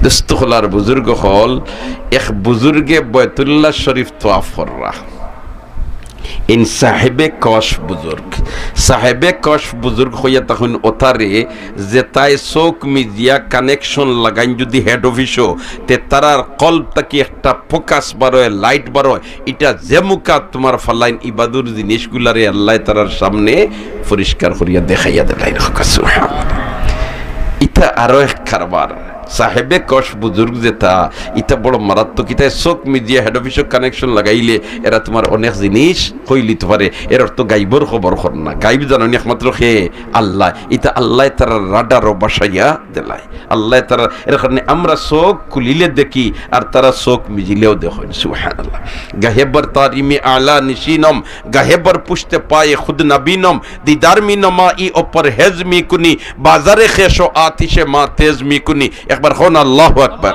দস্তখলার বুজুর্গ হল এক বুজুর্গে বয়তুল্লাহ শরীফ তোয়াফ কররা ইন সাহেবে কশ বুজুর্গ হইয়া তখন ওতারে যে তাই চোখ মিডিয়া কানেকশন লাগাইন যদি হেড অফিসও তে তারার কল্পটা কি একটা ফোকাস বারোয় লাইট বারোয় এটা যেমুকা তোমার ফালাইন ইবাদুর জিনিসগুলারে আল্লাহ তারার সামনে পরিষ্কার করিয়া দেখাইয়া দেলাই ইটা আরো এক কারবার সাহেবে কশ বুজুর্গ যেটা ইটা বড় মারাত্মক ইটা চোখ মিডিয়া হেড অফিস কানেকশন লাগাইলে এরা তোমার অনেক জিনিস কইলিতে পারে এর অর্থ গাইবর খবর কর না গাইব জানি একমাত্র সে আল্লাহ ইটা আল্লাহ তারা রাডারও বাসাইয়া দেলায় আল্লাহ তারা এর কারণে আমরা চোখ খুলিলে দেখি আর তারা চোখ মিজিলেও দেখেন সুবহানাল্লাহ গাহেবর তারিমে আলা নিশিনম গাহেবর পুষতে পায়ে খুদ নবীনম দিদার মিনমা ই ওপর হেজমি কুনি বাজারে খেশো আতিশে মা তেজমি কুনি একবার হন আল্লাহু আকবার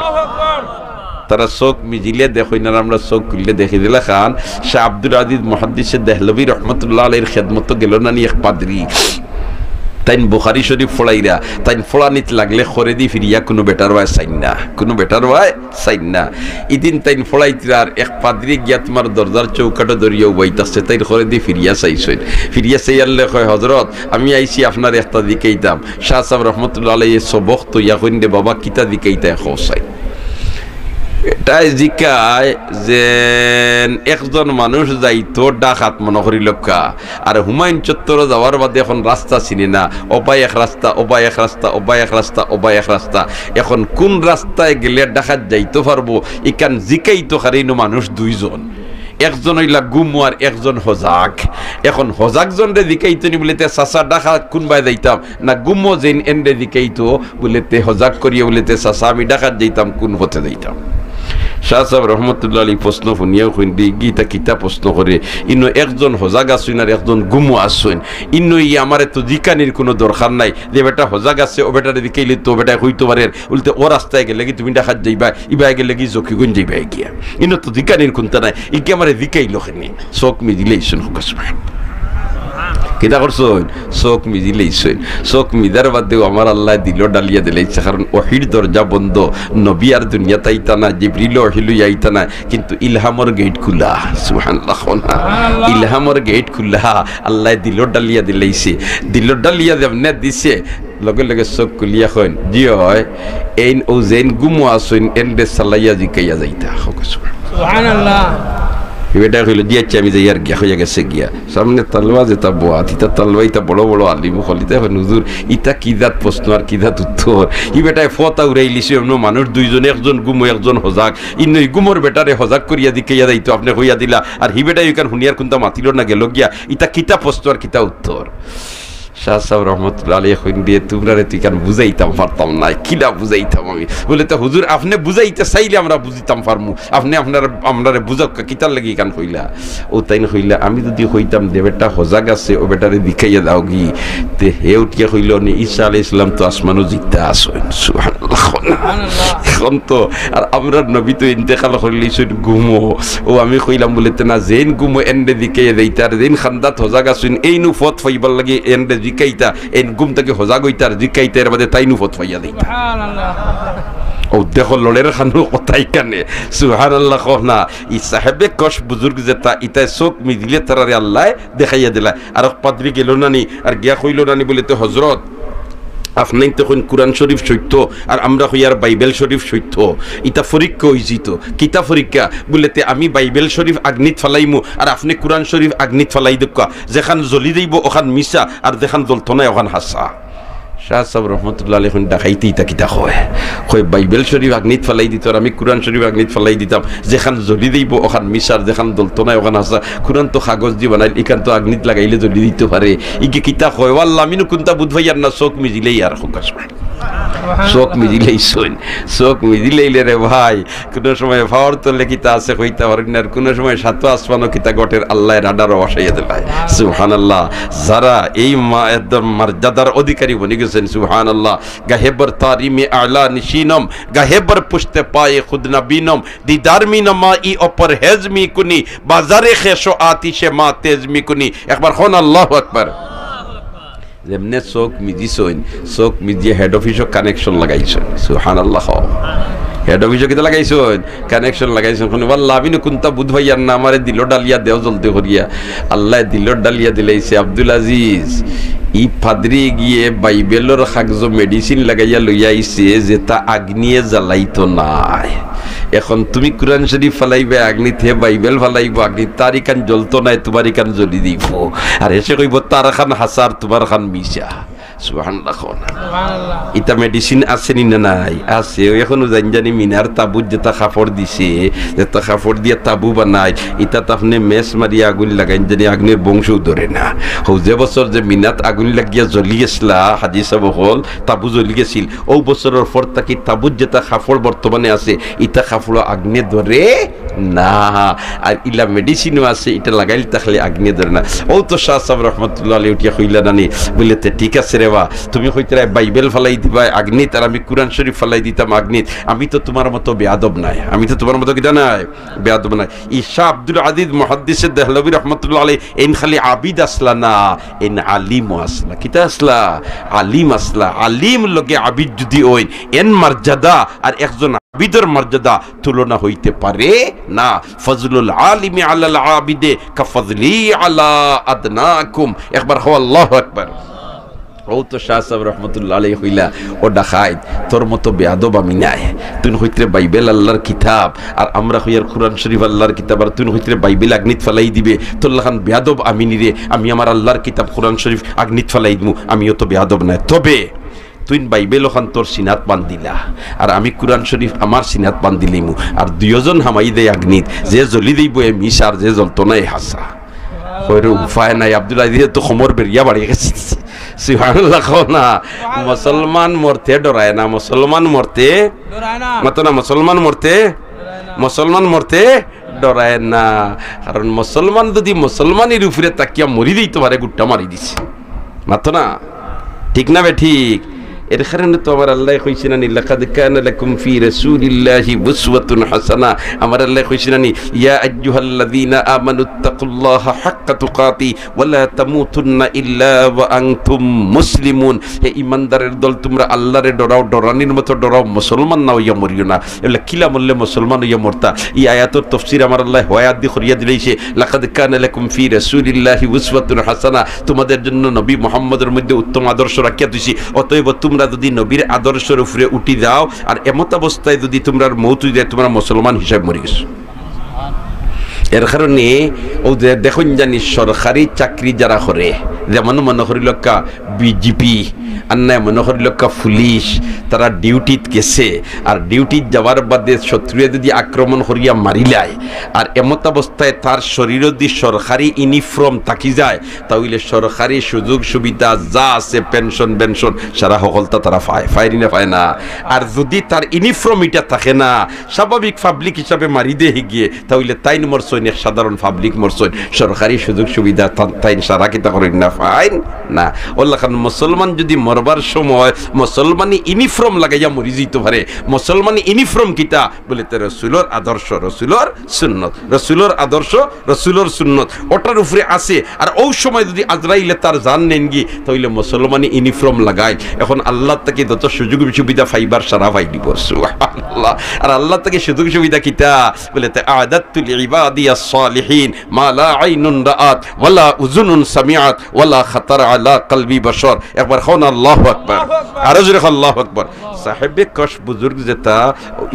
তারা চোখ মিজিলে দেখই না আমরা চোখ খুললে দেখি দিলা খান শাহ আব্দুল আজিজ মুহাদ্দিস দেহলভী রহমতুল্লাহ আলাইহির খেদমত গেল না নি এক পাদ্রী তাইন বুখারী শরীফ ফলাইরা তাইন ফলানিত লাগলে খরে দি ফিরিয়া কোনো বেটার হয় সাইন না ইদিন তাইন ফলাইতিরার এক পাদ্রী গিয়া তোমার দরজার চৌকাটো দরিয়াও বইতাছে তাইন খরে দি ফিরিয়া চাইয়াল্লে কয় হজরত আমি আইছি আপনার একটা দিকেইতাম শাহ সাহেব রহমতুল্লাহ আলাইহি সবক তো ইয়া কইন দে বাবা কিতা দিকেইতা খোসাই এটাই জিকায় যে একজন মানুষ যাইতো ডাকাত মনে করি লক্ষ্যা আর হুমায়ুন চত্বর যাওয়ার বাদে এখন রাস্তা চিনি না ওবাই এক রাস্তা এখন কোন রাস্তায় গেলে ডাকাত যাইতে পারবো ইকান জিকাইতো হারিনো মানুষ দুইজন একজন হইলা গুমু আর একজন হজাক এখন হজাক জন রে দিকাইতো নি বলেতে চাচা ডাকাত কোনবাই যাইতাম না গুমো যেন এন্ডে দিকাইতো বলেতে হজাক করিয়া বলেতে চাচা আমি ডাকাত যাইতাম কোন হতে যাইতাম শাহ সাহেব রহমতুল্লাহ আলী প্রশ্ন শুনিয়াও শুনি গীতা কিতা প্রশ্ন করে ইনো একজন হজাগ আসুন আর একজন গুমু আসুন ইনো ই আমার তো জিকানির কোনো দরকার নাই যে বেটা হজাগ আছে ও বেটারে দিকেইলে তো বেটা হইতে পারে উল্টে ও রাস্তায় গেলে কি তুমি ডাকাত যাইবা ইবা গেলে কি জকিগুন যাইবা গিয়া ইনো তো জিকানির কোনটা নাই ইকে আমার দিকাইলো খেনি চোখ মিদিলেই শুন হুকাসমান কিতা করছুন চোখ মিজিলেইছুন চোখ মিদার বাদেও আমার আল্লাহ দিল ডালিয়া দিলেইছে কারণ ওহির দরজা বন্ধ নবী আর দুনিয়া তাইতা না জিবরিল ওহিলু আইতা না কিন্তু ইলহামর গেট খোলা সুবহানাল্লাহ ইলহামর গেট খোলা আল্লাহ দিল ডালিয়া দিলেইছে দিল ডালিয়া যেমনে দিছে লগে লগে চোখ খুলিয়া কইন জি হয় এইন ও জেন গুমু আসুন এন্ডে সালাইয়া জিকাইয়া যাইতা সুবহানাল্লাহ বেটা কইল দিয়েছে আমি যাই আর গিয়া হইয়া গেছে গিয়া সামনে তালবা যেটা বোয়া তিতা তালবা ইতা বড় বড় আলিমু খলিতে হুজুর ইতা কি জাত প্রশ্ন আর কি জাত উত্তর ই বেটায় ফতা উড়াইলিছে অন্য মানুষ দুইজন একজন গুমো একজন হজাক ইন্নই গুমোর বেটারে হজাক করিয়া দিকেইয়া যাইতো আপনি হইয়া দিলা আর হি বেটাই ইকান হুনিয়ার কোনটা মাতিল না গেল গিয়া ইতা কিতা প্রশ্ন আর কিতা উত্তর শাহ সাহেব রহমতুল্লাহ আলাইহি কইন দিয়ে তোমরা রে তুই কেন বুঝাইতাম পারতাম না কিলা বুঝাইতাম আমি বলে তো হুজুর আপনি বুঝাইতে চাইলে আমরা বুঝিতাম পারমু আপনি আপনারে বুঝাক কিতার লাগি কান কইলা ও তাইন কইলা আমি যদি কইতাম যে বেটা হজাগ আছে ও বেটারে দিখাইয়া দাও কি তে হে উঠিয়া কইল নি ঈসা আলাইহিস সালাম তো আসমানও জিতা আসেন সুবহানাল্লাহ এখন তো আর আমরা নবী তো ইন্তেকাল করলিছেন গুমো ও আমি কইলাম বলে না জেন গুমো এন্ডে দিখাইয়া দেইতার জেন খান্দাত হজাগ আছেন এই নু ফত ফাইবার লাগি এন্ডে জিকাইতা এন গুম থেকে হজাগ হইতার জিকাইতা এর বাদে তাইনু ফত ফাইয়া দেইতা সুবহানাল্লাহ ও দেখো লড়ের খানু কথাই কানে সুবহানাল্লাহ কহনা ই সাহেবে কশ বুজুর্গ যেটা ইতা চোখ মিদিলে তারারে আল্লাহ দেখাইয়া দিলা আর পাদ্রী গেল নানি আর গিয়া কইল নানি বলে তো হযরত আপনি তখন কোরআন শরীফ সত্য আর আমরা হইয়ার বাইবেল শরীফ সত্য ইতা পরীক্ষা হয়েছি তো কিতা পরীক্ষা বলেতে আমি বাইবেল শরীফ আগ্নিত ফালাইমু আর আপনি কোরআন শরীফ আগ্নিত ফালাই দেখা যেখান জ্বলি দিব ওখান মিশা আর যেখান জ্বলতো না ওখান হাসা শাহ সাহেব রহমতুল্লাহ আলাইহি ডাকাইতে ইতা কিতা কয় বাইবেল শরীফ আগ্নিত ফালাই দিত আর আমি কোরআন শরীফ আগ্নিত ফালাই দিতাম যেখান জ্বলি দিব ওখান মিশার যেখান জ্বলতো না ওখান হাসা কোরআন তো কাগজ দিয়ে বানাইল ইখান তো আগ্নিত লাগাইলে জ্বলি দিতে পারে ইকে কিতা কয় আল্লাহ আমিনু কোনটা বুঝবাইয়ার না চোখ মিজিলেই আর হুকাসমা চোখ মিজিলেই শোন চোখ মিজিলেইলে রে ভাই কোনো সময় ভাওয়ার তোলে কিতা আছে কইতা পারেন আর কোনো সময় সাত আসমানও কিতা গটের আল্লাহ রাডারও বসাইয়া দিলায় সুবহানাল্লাহ যারা এই একদম মর্যাদার অধিকারী বনে গেছেন সুবহানাল্লাহ গাহেবর তারিমে আলা নিশিনম গাহেবর পুষতে পায়ে খুদ নবীনম দিদার মিনমা ই অপর হেজমি কুনি বাজারে খেশো আতিশে মা তেজমি কুনি একবার হন আল্লাহু আকবার যেমনে চোখ মিজিছইন চোখ মিজিয়ে হেড অফিসও কানেকশন লাগাইছেন সুবহানাল্লাহ হেড অফিসে কিতা লাগাইছো কানেকশন লাগাইছো কোন আল্লাহ আমি কোনটা বুধ ভাইয়ার না আমারে দিল ডালিয়া দেও জ্বলতে করিয়া আল্লাহ দিল ডালিয়া দিলাইছে আব্দুল আজিজ ই ফাদরি গিয়ে বাইবেলর কাগজ মেডিসিন লাগাইয়া লইয়া আইছে যে তা আগ্নিয়ে জ্বালাইতো নাই এখন তুমি কোরআন শরীফ ফালাইবে আগ্নিতে বাইবেল ফালাইব আগ্নি তার ইকান জ্বলতো নাই তোমার ইকান জ্বলি দিব আর এসে কইব তার খান হাসার তোমার খান মিশা সুবহানাল্লাহ সুবহানাল্লাহ ইতা মেডিসিন আছে নি না নাই আছে এখনো জানি মিনার তাবুত যেটা কাপড় দিছে যেটা কাপড় দিয়ে তাবু বানায় ইতা আপনি মেস মারিয়া আগুন লাগাইন জানি আগুনের বংশ ধরে না হো যে বছর যে মিনাত আগুন লাগিয়া জ্বলি গেছলা হাদিসে বহল তাবু জ্বলি গেছিল ও বছরের পর তাকি তাবুত যেটা কাপড় বর্তমানে আছে ইতা কাপড় আগুনে ধরে না আর ইলা মেডিসিনও আছে এটা লাগাইলে তাহলে আগুনে ধরে না ও তো শাহ সাহেব রহমতুল্লাহ আলাইহি উঠিয়া কইলা নানি বলেতে ঠিক আছে রে তুমি কইতে বাইবেল ফালাই দিবা আগ্নিত আর আমি কুরআন শরীফ ফালাই দিতাম আগ্নিত আমি তো তোমার মতো বেয়াদব নাই আমি তো তোমার মতো কিটা নাই বেয়াদব নাই ঈশা আব্দুল আজিজ মুহাদ্দিস দেহলভী রাহমাতুল্লাহ আলাইহি এন খালি আবিদ আসলা না এন আলিম আসলা কিটা আসলা আলিম আসলা আলিম লগে আবিদ যদি হই এন মর্যাদা আর একজন আবিদের মর্যাদা তুলনা হইতে পারে না ফজলুল আলিমি আলাল আবিদে কাফজলি আলা আদনাকুম একবার হো আল্লাহু আকবার ও তো শাহ সাহেব রহমতুল্লাহ আলাইহি হইলা ও ডাকাইত তোর মতো বেয়াদব আমি নাই তুই হইতে বাইবেল আল্লাহর কিতাব আর আমরা হইয়ার কুরআন শরীফ আল্লাহর কিতাব আর তুই হইতে বাইবেল আগ্নিত ফালাই দিবে তোল্লাখান বেয়াদব আমি নিরে আমি আমার আল্লাহর কিতাব কুরআন শরীফ আগ্নিত ফালাই দিমু আমিও তো বেয়াদব নাই তবে তুই বাইবেল ওখান তোর সিনাত বান্ধিলা আর আমি কুরআন শরীফ আমার সিনাত বান্ধিলিমু আর দুইজন হামাই দেয় আগ্নিত যে জ্বলি দিব এ মিশ আর যে জ্বলতো না এ হাসা হইরু উপায় নাই আব্দুল আজিজ তো খমর বেরিয়া বাড়ি গেছে সুবহানাল্লাহ না মুসলমান মরতে ডরায় না মুসলমান মরতে ডরায় না মত না মুসলমান মরতে ডরায় না কারণ মুসলমান যদি মুসলমানের উপরে তাকিয়া মরি দিতে পারে গুট্টা মারি দিছে মাত না ঠিক না বে ঠিক এর কারণে তো আমার আল্লাহ কইছেন নি লাকাদ কানা লাকুম ফি রাসূলিল্লাহি উসওয়াতুন হাসানাহ আমার আল্লাহ কইছেন নি ইয়া আইয়ুহাল্লাযীনা আমানুত্তাকুল্লাহা হাক্কা তুকাতি ওয়া লা তামুতুন্না ইল্লা ওয়া আনতুম মুসলিমুন হে ঈমানদারের দল তোমরা আল্লাহরে ডরাও ডরানির মতো ডরাও মুসলমান না হইয়া মরিও না এলা কিলা বললে মুসলমান হইয়া মরতা এই আয়াতের তাফসীর আমার আল্লাহ আয়াত দিয়ে করিয়া দিলেছে লাকাদ কানা লাকুম ফি রাসূলিল্লাহি উসওয়াতুন হাসানাহ তোমাদের জন্য নবী মুহাম্মদের মধ্যে উত্তম আদর্শ রাখিয়া দিছি অতএব তোমরা যদি নবীর আদর্শের উপরে উঠি যাও আর এমত অবস্থায় যদি তোমরা মৌত হয়ে যায় তোমরা মুসলমান হিসাবে মরে গেছো এর কারণে ও যে দেখুন জানি সরকারি চাকরি যারা করে যেমন মনে করি লক্কা বিজেপি আর না মনে করি লক্কা পুলিশ তারা ডিউটিত গেছে আর ডিউটিত যাওয়ার বাদে শত্রুয়ে যদি আক্রমণ করিয়া মারিলায় আর এমত অবস্থায় তার শরীর যদি সরকারি ইউনিফর্ম থাকি যায় তাহলে সরকারি সুযোগ সুবিধা যা আছে পেনশন বেনশন সারা সকলতা তারা পায় না আর যদি তার ইউনিফর্ম এটা থাকে না স্বাভাবিক পাবলিক হিসাবে মারি দিয়ে গিয়ে তাহলে তাই মরছই সাধারণ পাবলিক মরছই সরকারি সুযোগ সুবিধা তাই সারা কিতা করেন না ফাইন না ওল্লা খান মুসলমান যদি মরবার সময় মুসলমানি ইউনিফর্ম লাগাইয়া মরি যেতে পারে মুসলমানি ইউনিফর্ম কিতা বলে তো রসুলোর আদর্শ রসুলোর সুন্নত রসুলোর আদর্শ রসুলোর সুন্নত ওটার উপরে আছে আর ওই সময় যদি আজরাইলে তার জান নেন গি তাহলে মুসলমানি ইউনিফর্ম লাগায় এখন আল্লাহ থেকে যত সুযোগ সুবিধা ফাইবার সারা ফাই দিব সুবহানাল্লাহ আর আল্লাহ থেকে সুযোগ সুবিধা কিতা বলে তো আদাতুল ইবাদিয়াস সালিহিন মা লা আইনুন রাআত ওয়ালা উযুনুন সামিআত ওয়ালা খাতার আলা কলবি বশর একবার খান আল্লাহু আকবার আর জোরে আল্লাহু আকবার সাহেবে কশ বুজুর্গ যেটা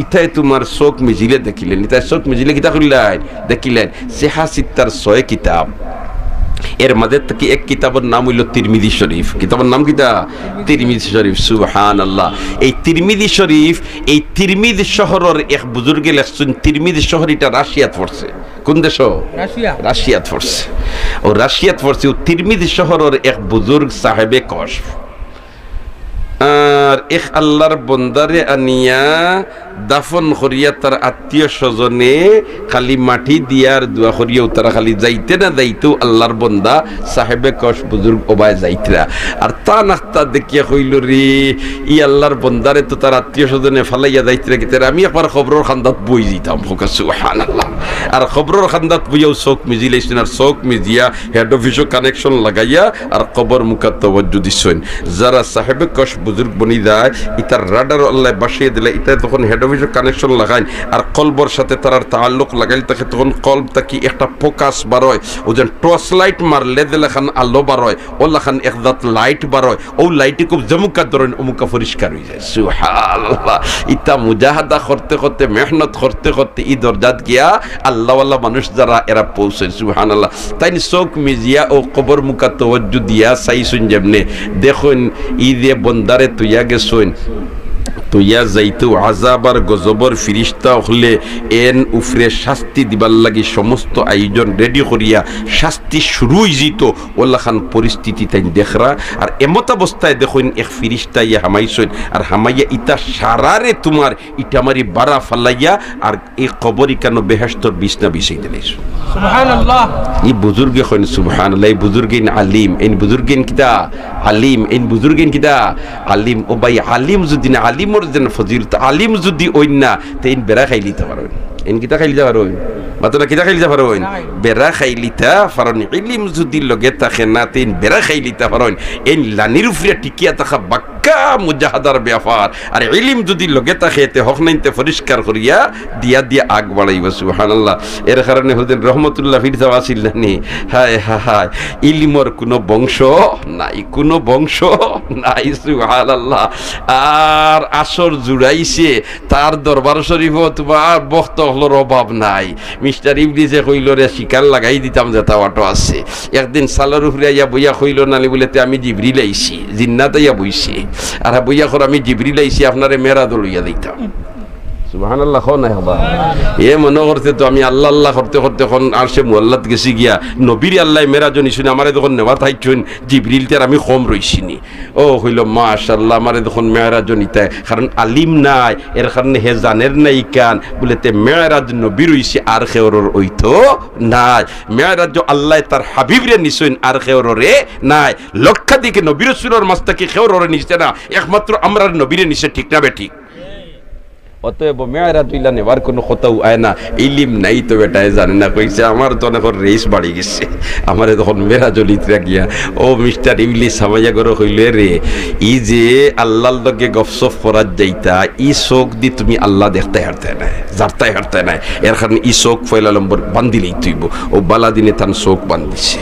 ইতাই তোমার চোখ মিজিলে দেখিলেন ইতাই চোখ মিজিলে কিতা করিলেন দেখিলেন সিহা সিত্তার 6 কিতাব এর মধ্যে থেকে এক কিতাবের নাম হইল তিরমিজি শরীফ কিতাবের নাম কিতা তিরমিজি শরীফ সুবহানাল্লাহ এই তিরমিজি শরীফ এই তিরমিজি শহরের এক বুজুর্গে লেখছেন তিরমিজি শহর এটা রাশিয়াত পড়ছে কোন দেশ রাশিয়াত পড়ছে ও রাশিয়াত পড়ছে ও তিরমিজি শহরের এক বুজুর্গ সাহেবে কশফ আর এক আল্লাহর বন্দারে আনিয়া দাফন করিয়া তার আত্মীয় স্বজনে খালি মাটি দিয়ার দোয়া করিয়াও তারা খালি যাইতে না যাইতেও আল্লাহর বন্দা সাহেবে কশ বুজুর্গ ওবায় যাইতরা আর তা নাস্তা দেখিয়া কইল রে ই আল্লাহর বন্দারে তো তার আত্মীয় স্বজনে ফালাইয়া যাইতরা কি আমি একবার খবরের খান্দাত বই যেতাম সুবহানাল্লাহ আর খবরের খান্দাত বইয়াও চোখ মিজিলাইছেন আর চোখ মিজিয়া হেড অফিসও কানেকশন লাগাইয়া আর কবর মুখাত তওয়াজ্জু দিছেন যারা সাহেবে কশ বুজুর্গ বনি যায় ইতার রাডার আল্লাহ বাসিয়ে দিলে ইতা তখন হেড অফিসের কানেকশন লাগাইন আর কলবর সাথে তার তাল্লুক লাগাইল তাকে তখন কলব তাকি একটা ফোকাস বারয় ও যেন টর্চ লাইট মারলে দিলে খান আলো বারয় ও লাখান একদাত লাইট বারয় ও লাইটে খুব জমুকা ধরেন অমুকা পরিষ্কার হয়ে যায় সুবহানাল্লাহ ইতা মুজাহাদা করতে করতে মেহনত করতে করতে ই দরজাত গিয়া আল্লাহওয়ালা মানুষ যারা এরা পৌঁছে সুবহানাল্লাহ তাই চোখ মিজিয়া ও কবর মুকা তওয়াজ্জু দিয়া চাইছুন যেমনে দেখুন ই যে বন্দারে তুইয়া গেছুন তুইয়া যাইতো আযাবার গজবর ফিরিস্তা হলে এন উফরে শাস্তি দিবার লাগি সমস্ত আয়োজন রেডি করিয়া শাস্তি শুরু হইজিত ওল্লা খান পরিস্থিতি তাই দেখরা আর এমত অবস্থায় দেখুন এক ফিরিস্তা ইয়া হামাইছুন আর হামাইয়া ইতা সারারে তোমার ইটা মারি বাড়া ফালাইয়া আর এই কবরি কেন বেহেশতর বিছনা বিছাই দিলাইছ সুবহানাল্লাহ ই বুজুর্গে কইন সুবহানাল্লাহ এই বুজুর্গিন আলিম এই বুজুর্গিন কিতা আলিম এই বুজুর্গিন কিতা আলিম ও ভাই আলিম যদি না আলিমর যেন ফজিলত আলিম যদি ওই না তেইন বেড়া খাই লিতে পারবেন এন কিতা খাইলি যা পারবেন মাত্র কিতা খাইলি যা পারবেন বেড়া খাইলিতা পারেন ইলিম যদি লগে থাকে না তেইন বেড়া খাইলিতা পারেন এন লানির উপরে টিকিয়া থাকা বাক্কা মুজাহাদার ব্যাপার আর ইলিম যদি লগে থাকে তে হক নাইতে পরিষ্কার করিয়া দিয়া দিয়া আগ বাড়াইবা সুবহানাল্লাহ এর কারণে হুজুর রহমাতুল্লাহ ফির যাওয়াছিল নি হায় হায় ইলিমর কোনো বংশ নাই কোনো বংশ নাই সুবহানাল্লাহ আর আসর জুড়াইছে তার দরবার শরীফ তোমার বক্ত হলোর অভাব নাই মিস্টার ইবলিসে কইল রে শিকার লাগাই দিতাম যেটা অটো আছে একদিন সালার উপরে আইয়া বইয়া কইল নালি বলেতে আমি জিবরিল আইছি জিন্নাত আইয়া বইছি আর বইয়া কর আমি জিবরিল আইছি আপনারে মেরাজ লইয়া দিতাম সুবহানাল্লাহ খ নাই হবা এ মনে করতে তো আমি আল্লাহ আল্লাহ করতে করতে এখন আর সে মোল্লাত গেছি গিয়া নবীর আল্লাহ মেরাজ নিশুন আমারে যখন নেওয়া থাইছুন জিবরিল তার আমি কম রইছিনি ও হইল মাশাআল্লাহ আমারে যখন মেরাজ নিতে কারণ আলিম নাই এর কারণে হে জানের নাই কান বলেতে মেরাজ নবী রইছি আর খেওরর ওইতো নাই মেরাজ আল্লাহ তার হাবিবরে নিশুন আর খেওররে নাই লক্ষাধিক নবী রাসূলের মাস্তাকি খেওররে নিছে না একমাত্র আমরার নবীরে নিছে ঠিক না বেঠিক অতএব মেয়েরাজ হইলা নেবার কোনো কথাও আয় না ইলিম নাই তো বেটায় জানে না কইছে আমার তো অনেক রেস বাড়ি গেছে আমার তখন মেয়েরাজ লিতরা গিয়া ও মিস্টার ইবলিস সামাইয়া করে হইলে রে ই যে আল্লাহর লগে গপসপ করার যাইতা ই চোখ দি তুমি আল্লাহ দেখতে হারতে নাই জারতাই হারতে নাই এর কারণে ই চোখ ফয়লা নম্বর বান্দিলেই তুইব ও বালা দিনে তান চোখ বান্ধিছে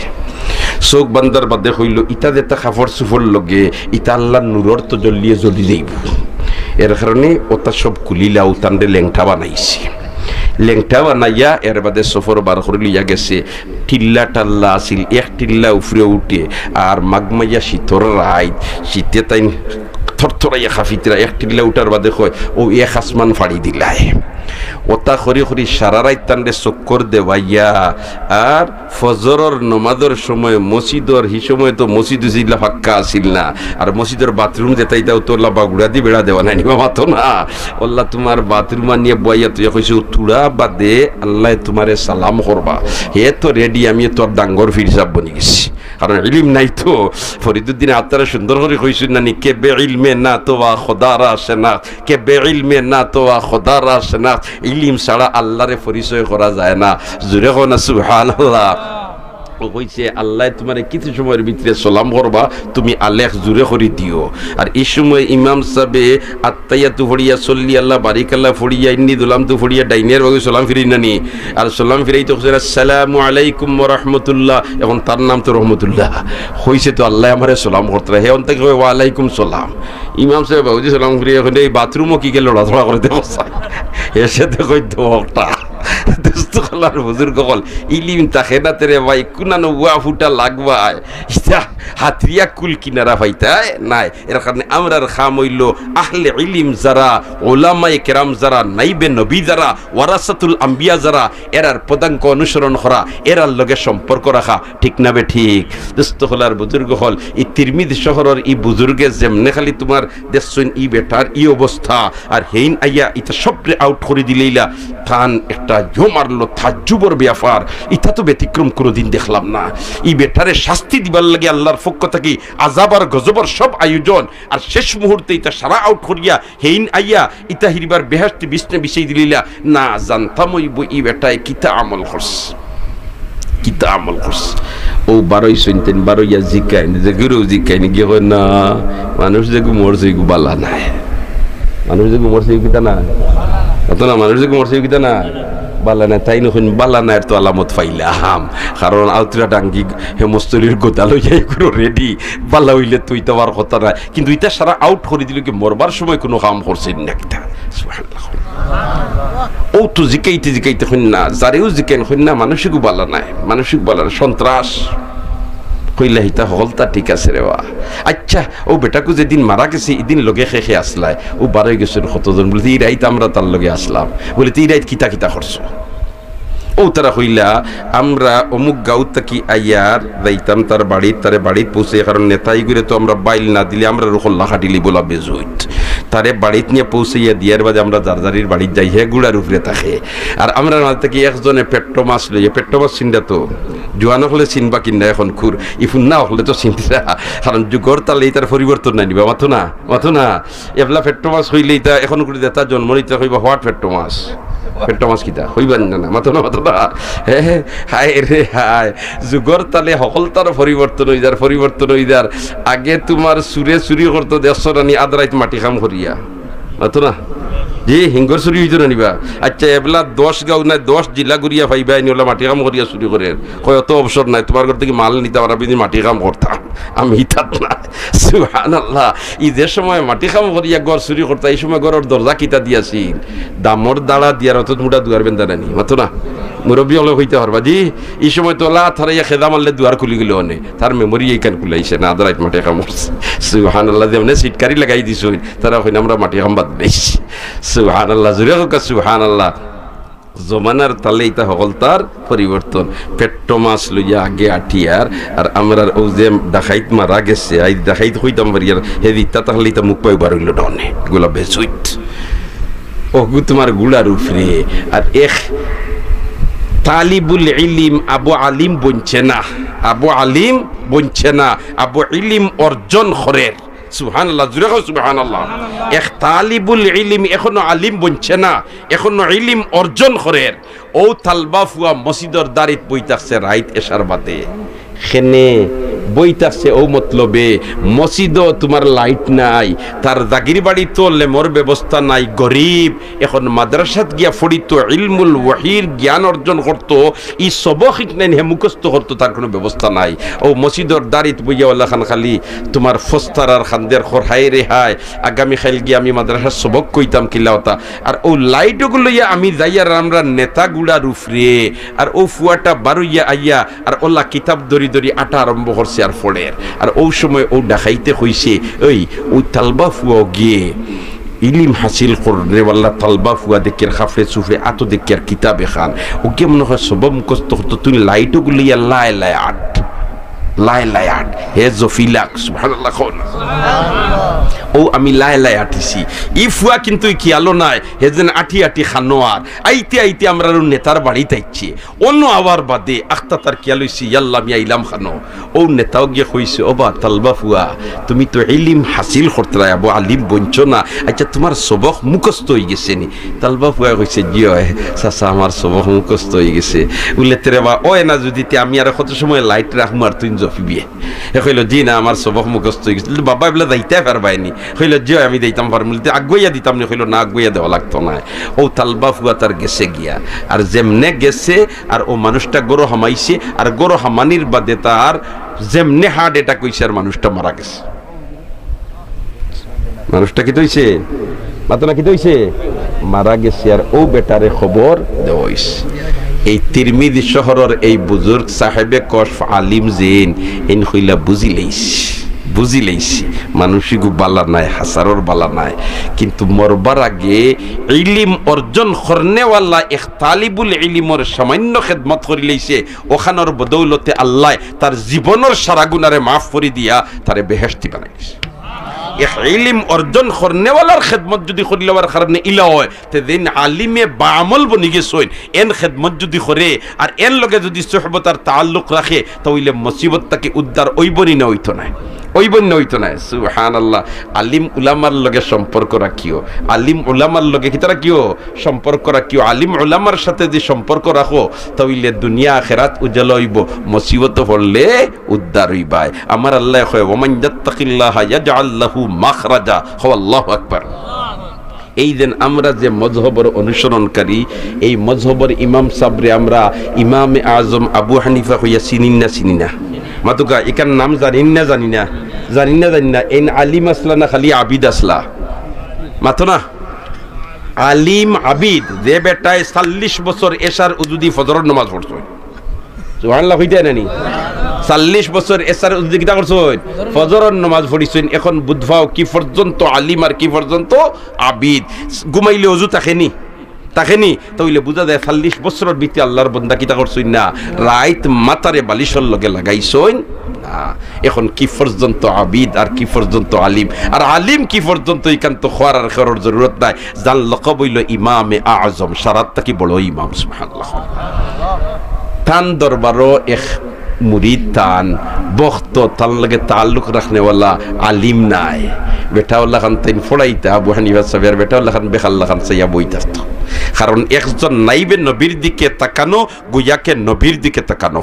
চোখ বান্দার বাদে হইল ইটা যেটা কাপড় চুপড় লগে ইটা আল্লাহর নূরর তো জ্বলিয়ে জ্বলি যাইব এর কারণে ওটা সব কুলিলা উতান্ডে লেংটা বানাইছি লেংটা বানাইয়া এর বাদে সফর বার করে লিয়া গেছে টিল্লা টাল্লা আসিল এক টিল্লা উফরে উঠে আর মাগমাইয়া শীতর রাইত শীতে তাই থরথরাইয়া খাফিতরা এক টিল্লা উঠার বাদে কয় ও এক আসমান ফাড়ি দিলায় ওটা খরি খরি সারা রাত তান্ডে চক্কর দেওয়াইয়া আর ফজরের নমাজের সময় মসজিদের হি সময় তো মসজিদ জিল্লা ফাক্কা আসিল না আর মসজিদের বাথরুম যেটাই দাও তোর বাগুড়া দি বেড়া দেওয়া নাই নিবা মাতো না আল্লাহ তোমার বাথরুম নিয়ে বইয়া তুই কইছো তুড়া বাদে আল্লাহ তোমারে সালাম করবা হে তো রেডি আমি তোর ডাঙ্গর ফিরসাব বনি গেছি কারণ ইলিম নাই তো ফরিদুদ্দিন আত্মারা সুন্দর করে কইছেন নানি কে বে ইলমে না তো খোদারা আসে না কে বে ইলমে না তো খোদারা আসে না ইলিম ছাড়া আল্লাহরে পরিচয় করা যায় না জোরে কও না সুবহানাল্লাহ কইছে আল্লাহ তোমার কিছু সময়ের ভিতরে সালাম করবা তুমি আলেখ জুড়ে করে দিও আর এই সময় ইমাম সাহেবে আত্তাইয়াতু ফড়িয়া সল্লি আল্লাহ বারিকাল্লাহ ফড়িয়া ইন্নি দুলাম তু ফড়িয়া ডাইনের বাগে সালাম ফিরি নানি আর সালাম ফিরাই তো আসসালামু আলাইকুম ওয়া রাহমাতুল্লাহ এখন তার নাম তো রহমতুল্লাহ হইছে তো আল্লাহ আমারে সালাম করতে হে অন্ত কই ওয়া আলাইকুম সালাম ইমাম সাহেব বাউজি সালাম ফিরিয়া এখন এই বাথরুমও কি গেল লড়াচড়া করে দেব এসে তো কই দোটা দোস্তলার বুজুর্গ কল ইলিম তাকে না তেরে ভাই কুনানো ওয়া ফুটা লাগবা ইতা হাতরিয়া কুল কিনারা পাইতায় নাই এর কারণে আমরার খাম হইল আহলে ইলিম যারা উলামায়ে কেরাম যারা নাইবে নবী যারা ওয়ারাসাতুল আম্বিয়া যারা এরার পদাঙ্ক অনুসরণ করা এরার লগে সম্পর্ক রাখা ঠিক না বে ঠিক দোস্তলার বুজুর্গ হল এই তিরমিজি শহরের এই বুজুর্গে যেমনে খালি তোমার দেখছুন ই বেটার ই অবস্থা আর হেইন আইয়া ইতা সবরে আউট করে দিলেইলা কান একটা জো মারলো তাজ্জুবর ব্যাপার ইটা তো ব্যতিক্রম কোনোদিন দেখলাম না এই বেটারে শাস্তি দিবার লাগে আল্লাহর পক্ষ থেকে আযাব আর গজবর সব আয়োজন আর শেষ মুহূর্তে ইটা সারা আউট করিয়া হেইন আইয়া ইটা হিরিবার বেহেশতে বিষ্ণে বিষয় দিলিলা না জানতাম ওই বেটায় কিতা আমল করছে কিতা আমল করছে ও ও বারোই শুনতেন বারোইয়া জিকাইন যে গুরু জিকাইনি গিয়ে হয় না মানুষ যে মরছে বালা নাই মানুষ যে মরছে কিতা না অত না মানুষ যে মরছে কিতা না বালা নাই তাই নখন বালা নাই তো আলামত পাইলাম কারণ আউতরা ডাঙ্গি হেমস্তলির গোদাল হইয়া এগুলো রেডি বালা হইলে তুই তো আর কথা নাই কিন্তু এটা সারা আউট করে দিল কি মরবার সময় কোনো কাম করছেন না কিতা ও তো জিকাইতে জিকাইতে হইন না যারেও জিকাইন হইন না মানসিক বালা নাই মানসিক বালা সন্ত্রাস কইলা হিতা হলতা ঠিক আছে রে বা আচ্ছা ও বেটাকু যেদিন মারা গেছে এদিন লগে খেখে আসলাই ও বারোই গেছেন কতজন বলে এই রাইত আমরা তার লগে আসলাম বলে এই রাইত কিতা কিতা করছো ও তারা হইলা আমরা অমুক গাঁও থাকি আইয়ার যাইতাম তার বাড়ির তারে বাড়ির পৌঁছে কারণ নেতাই করে তো আমরা বাইল না দিলে আমরা রোখল্লা খাটিলি বলা বেজুইত তারে বাড়িত নিয়ে পৌঁছাইয়া দিয়ার বাদে আমরা জারজারির বাড়ির যাই হে গুড়ার উপরে থাকে আর আমরা মাঝে থেকে একজনে পেট্রো মাছ লইয়া পেট্রো মাছ চিন্তা তো জোয়ানো হলে চিনবা কিনা এখন খুর ইফুন না হলে তো চিন্তা কারণ যুগর তাহলে তার পরিবর্তন নাই নিবা মাথো না এফলা পেট্রো মাছ হইলে এটা এখন করে দেতা জন্ম নিতে হইবা হোয়াট পেট্রো মাছ পেট্রো মাছ কিতা হইবান না মাথো না হ্যাঁ হায় রে হায় যুগর তালে সকল তার পরিবর্তন হই যার আগে তোমার সুরে চুরি করতো দেড়শো রানি আধ রাইত মাটি কাম করিয়া মাথো না জি হিঙ্গর চুরি হইতো না নিবা আচ্ছা এবেলা 10 গাঁও নাই 10 জিলা ঘুরিয়া পাইবা নিলা মাটি কাম করিয়া চুরি করে কয় অত অবসর নাই তোমার ঘর থেকে মাল নিতে পারা বিধি মাটি কাম করতাম আমি হিতাত না সুবহানাল্লাহ ঈদের সময় মাটি কাম করিয়া ঘর চুরি করতা এই সময় ঘরের দরজা কিতা দিয়াছি দামর দাঁড়া দিয়ার অত মুটা দুয়ার বেন্দা নানি মাথো না মুরব্বী হলে হইতে পারবা জি এই সময় তো লা থারাইয়া খেদা মারলে দুয়ার খুলি গেল অনে তার মেমোরি এইখান খুলাইছে না আদারাইত মাটি কাম করছে সুবহানাল্লাহ যেমনে সিটকারি লাগাই দিছ তারা হইনা আমরা মাটি কাম বাদ দিয়েছি সুবহানাল্লাহ জুড়ে হোক সুবহানাল্লাহ জমানার তালে এটা সকল তার পরিবর্তন পেট্রো মাছ লইয়া আগে আঠিয়ার আর আমরা ও যে ডাকাইত মারা গেছে আই ডাকাইত হইতাম বাড়িয়ার হেদি তা তাহলে এটা মুখ পাই বার হইল ডনে গুলা বেসুইট ও তোমার গুলার উপরে আর এক তালিবুল ইলিম আবু আলিম বনছে না আবু ইলিম অর্জন করের সুবহানাল্লাহ জুরে কও সুবহানাল্লাহ এক তালিবুল ইলিম এখনো আলিম বনছে না এখনো ইলিম অর্জন করের ও তালবা ফুয়া মসজিদের দাঁড়িত বইতাছে রাইত এশার বাদে খেনে বইতাছে ও মতলবে মসজিদও তোমার লাইট নাই তার জাগির বাড়ি তো লেমর ব্যবস্থা নাই গরিব এখন মাদ্রাসাত গিয়া ফড়িত ইলমুল ওয়াহির জ্ঞান অর্জন করতো ই সবক শিখনেন হে মুখস্থ করতো তার কোনো ব্যবস্থা নাই ও মসজিদর দাঁড়িত বইয়া ওলা খান খালি তোমার ফস্তারার খান্দের খর হাই রে হায় আগামী খাইল গিয়ে আমি মাদ্রাসার সবক কইতাম কিলাওতা আর ও লাইটগুলো ইয়া আমি যাইয়ার আমরা নেতাগুড়ার উফরে আর ও ফুয়াটা বারুইয়া আইয়া আর ওলা কিতাব দরি দরি আটা আরম্ভ করছে আর ফলের আর ও সময় ও ডাকাইতে হইছে ওই তালবা ফুয়া গিয়ে ইলিম হাসিল করলে ওয়াল্লা তালবা ফুয়া দেখের খাফে সুফে আত দেখের কিতাবে খান ও কেমন হয় সব মুখস্থ হতো তুমি লাইটও গুলিয়া লাই আট হে জফিলাক সুবহানাল্লাহ ও আমি লাই আটিছি ই ফুয়া কিন্তু কি আলো নাই হে যেন আটি খানোয়ার আইতে আমরা নেতার বাড়িতে আইছি অন্য আবার বাদে আখতা তার কি আলইছি ইয়াল্লা মিয়া ইলাম খানো ও নেতাও গিয়ে কইছে ওবা তালবা ফুয়া তুমি তো ইলিম হাসিল করতে আবু আলিম বঞ্চো না আচ্ছা তোমার সবক মুখস্থ হয়ে গেছে নি তালবা ফুয়া কইছে জি হয় চাচা আমার সবক মুখস্থ হয়ে গেছে বলে তেরে বা ও না যদি আমি আর কত সময় লাইট রাখবো আর তুই জফিবিয়ে এ কইল জি না আমার সবক মুখস্থ হয়ে গেছে বাবা এগুলো যাইতে পারবাইনি কইল জি আমি দিতাম পারবো আগুয়া দিতাম না কইল না আগুয়া দেওয়া লাগতো না ও তালবা ফুয়া তার গেছে গিয়া আর যেমনে গেছে আর ও মানুষটা গরো হামাইছে আর গরো হামানির বাদে তার যেমনে হার্ট এটা কইছে আর মানুষটা মারা গেছে মানুষটা কি হইছে মাত্র কি হইছে মারা গেছে আর ও বেটারে খবর দেওয়া হইছে এই তিরমিজি শহরের এই বুজুর্গ সাহেবে কশফ আলিম জেন এন হইলা বুঝিলেইছি মানসিক বালা নাই হাসারর বালা নাই কিন্তু মরবার আগে ইলিম অর্জন করনেওয়ালা এক তালিবুল ইলিমর সামান্য খেদমত করি লইছে ওখানোর বদৌলতে আল্লাহ তার জীবনের সারা গুনারে মাফ করে দিয়া তারে বেহেশতি বানাইছে ইলিম অর্জন করনেওয়ালার খেদমত যদি করিলেওয়ার কারণে ইলা হয় তে দিন আলিমে বামল বনি গেছইন এন খেদমত যদি করে আর এন লগে যদি সোহবত আর তাআল্লুক রাখে তাহলে মুসিবত তাকে উদ্ধার ওইবনি না হইতো না ওই বন্য হইতো না সুবহানাল্লাহ আলিম উলামার লগে সম্পর্ক রাখিও আলিম উলামার লগে কি তারা কিও সম্পর্ক রাখিও আলিম উলামার সাথে যে সম্পর্ক রাখো তাইলে দুনিয়া আখিরাত উজ্জ্বল হইব মুসিবত পড়লে উদ্ধার হইবাই আমার আল্লাহ কয় ওমান ইয়াত্তাকিল্লাহ ইয়াজআল লাহু মাখরাজা আল্লাহু আকবার এই দিন আমরা যে মযহবের অনুসরণকারী এই মযহবের ইমাম সাবরে আমরা ইমামে আজম আবু হানিফা হইয়া চিনি না মাতুকা একার নাম জানি না এন আলিম আসলা না খালি আবিদ আসলা মাতো না আলিম আবিদ যে বেটায় 40 বছর এশার উজুদি ফজরের নামাজ পড়ছো সুবহানাল্লাহ হইতে নানি 40 বছর এশার উজুদি কিতা করছো ফজরের নামাজ পড়িছেন এখন বুধবাও কি পর্যন্ত আলিম আর কি পর্যন্ত আবিদ ঘুমাইলে ওযু থাকেনি তাইলে বুঝা যায় 40 বছরের ভিতরে আল্লাহর বান্দা কিতা করছই না রাইত মাথারে বালিশের লগে লাগাইছই না এখন কি পর্যন্ত আবিদ আর কি পর্যন্ত আলিম আর আলিম কি পর্যন্ত একান্ত খোয়ার আর খোয়ার জরুরত নাই যার লকব হইল ইমামে আজম সারাতটা কি বড় ইমাম সুবহানাল্লাহ তান দরবারও এক মুরিদ তান বখত তার লগে তাল্লুক রাখনেওয়ালা আলিম নাই বেটাওয়াল্লা খান তাইন ফড়াইতা আবু হানিফা সাহেবের বেটাওয়াল্লা খান বেখাল্লা খান সাইয়া বইতাস্ত কারণ একজন নাইবে নবীর দিকে তাকানো গুয়াকে নবীর দিকে তাকানো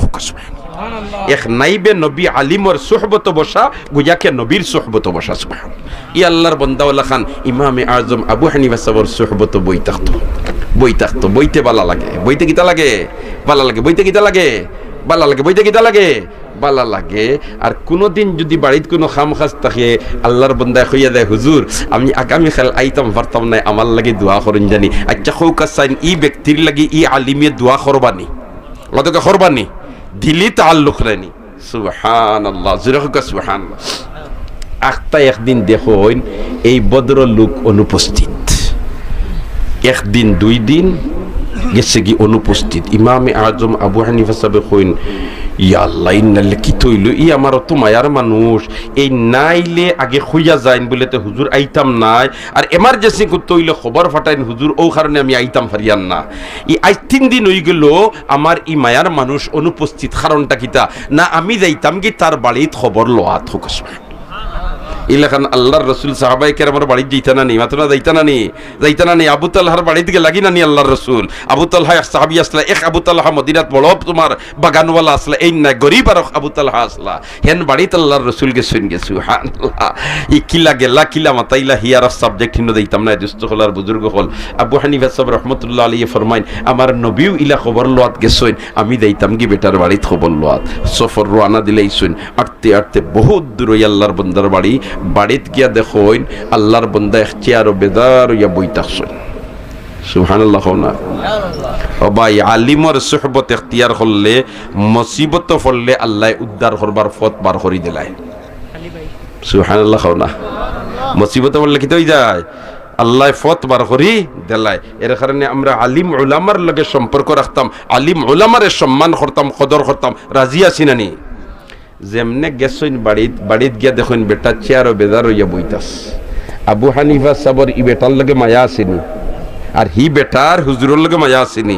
এক নাইবে নবী আলিমর সুহবত বসা গুয়াকে নবীর সুহবত বসা সুবহানাল্লাহ ই আল্লাহর বান্দাওয়াল্লা খান ইমামে আজম আবু হানিফা সাহেবের সুহবত বইতাস্ত বইতে ভালো লাগে বইতে কিতা লাগে ভালো লাগে বইতে কিতা লাগে বালা লাগে বইতে কিতা লাগে বালা লাগে আর কোনোদিন যদি বাড়িতে কোনো খাম খাস থাকে আল্লাহর বান্দা কইয়া দেয় হুজুর আমি আগামী কাল আইতাম পারতাম না আমার লাগে দোয়া করেন জানি আচ্ছা খৌকা সাইন ই ব্যক্তির লাগি ই আলিমে দোয়া করবানি অতকে করবানি দিলি তাআল্লুক রানি সুবহানাল্লাহ জিরহুকা সুবহানাল্লাহ আখতা একদিন দেখুন এই বদর লোক অনুপস্থিত একদিন দুই দিন গেছে কি অনুপস্থিত ইমামে আজম আবু হানিফা সাহেব কইন ইয়া আল্লাহ ইন্নাল্লাহ কি তইলো ই আমার তো মায়ার মানুষ এই নাইলে আগে খুইয়া যাইন বলেতে হুজুর আইতাম নাই আর এমার্জেন্সি করতে হইলে খবর ফাটাইন হুজুর ও কারণে আমি আইতাম পারিয়ান না ই আজ 3 দিন হই গেল আমার ই মায়ার মানুষ অনুপস্থিত কারণটা কিতা না আমি যাইতাম কি তার বাড়িতে খবর লওয়া থকস ইলাখান আল্লাহর রসুল সাহাবায়ে কেরামের বাড়ি যাইতা না নি মাত্র যাইতা না নি আবু তালহার বাড়ি থেকে লাগি না নি আল্লাহর রসুল আবু তালহা সাহাবী আসলা এক আবু তালহা মদিনাত বড় তোমার বাগানওয়ালা আসলা এই না গরিব আর আবু তালহা আসলা হেন বাড়িতে আল্লাহর রসুল কে শুন গেছে সুবহানাল্লাহ ই কিলা গেলা কিলা মাতাইলা হিয়ার সাবজেক্ট হিনো যাইতাম না দুস্থ হলার বুজুর্গ হল আবু হানিফা সাহেব রাহমাতুল্লাহ আলাইহি ফরমাইন আমার নবীও ইলা খবর লওয়াত গেছইন আমি যাইতাম কি বেটার বাড়িতে খবর লওয়াত সফর রওনা দিলেইছইন আটতে বহুত দূর আল্লাহর বান্দার বাড়িত গিয়া দেখুন আল্লাহর বান্দা ইখতিয়ার ও বেদার ইয়া বইতাছন সুবহানাল্লাহ না ও ভাই আলিমর সুহবত ইখতিয়ার করলে মুসিবত পড়লে আল্লাহ উদ্ধার করবার পথ বার করে দিলায় সুবহানাল্লাহ না মুসিবত পড়লে কি হই যায় আল্লাহ পথ বার করি দিলায় এর কারণে আমরা আলিম উলামার লগে সম্পর্ক রাখতাম আলিম উলামারে সম্মান করতাম কদর করতাম রাজি আছি না নি যেমনে গেছইন বাড়িত গিয়া দেখুন বেটা চেয়ার ও বেজার হইয়া বইতাস আবু হানিফা সাবর ই বেটার লগে মায়া আসেনি আর হি বেটার হুজুরের লগে মায়া আসেনি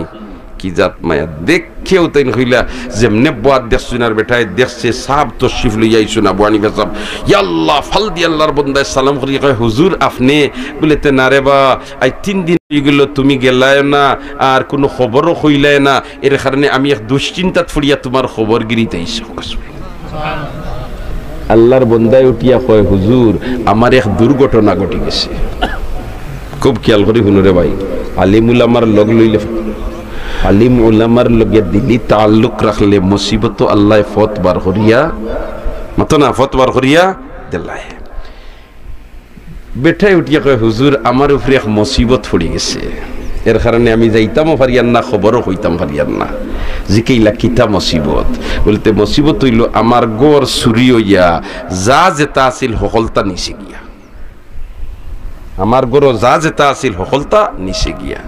কি জাত মায়া দেখেও তাই হইলা যেমনে বাদ দেখছুন আর বেটায় দেখছে সাব তশরিফ লইয়া আইছুন আবু হানিফা সাব ইয়া আল্লাহ ফাল দি আল্লাহর বান্দায় সালাম করি কয় হুজুর আপনি বলেতে না রে বা আই 3 দিন এগুলো তুমি গেলায় না আর কোনো খবরও হইলাই না এর কারণে আমি এক দুশ্চিন্তাত ফুরিয়া তোমার খবর গিরিতে আইছো আল্লাহর বন্দায় উঠিয়া কয় হুজুর আমার এক দুর্ঘটনা ঘটে গেছে খুব খেয়াল করি শুনুরে ভাই আলিম উলামার লগ লইলে আলিম উলামার লগে দিলি তাল্লুক রাখলে মুসিবত আল্লাহ ফত বার করিয়া মত না ফত বার করিয়া দিলায় বেঠাই উঠিয়া কয় হুজুর আমার উপরে এক মুসিবত পড়ে গেছে এর কারণে আমি যাইতামও পারিয়ান না খবরও হইতাম পারিয়ান না জিকেইলা কিতা মুসিবত বলতে মুসিবত হইল আমার গড় চুরি হইয়া যা যেটা আছিল সকলতা নিচে গিয়া আমার গড় যা যেটা আছিল সকলতা নিচে গিয়া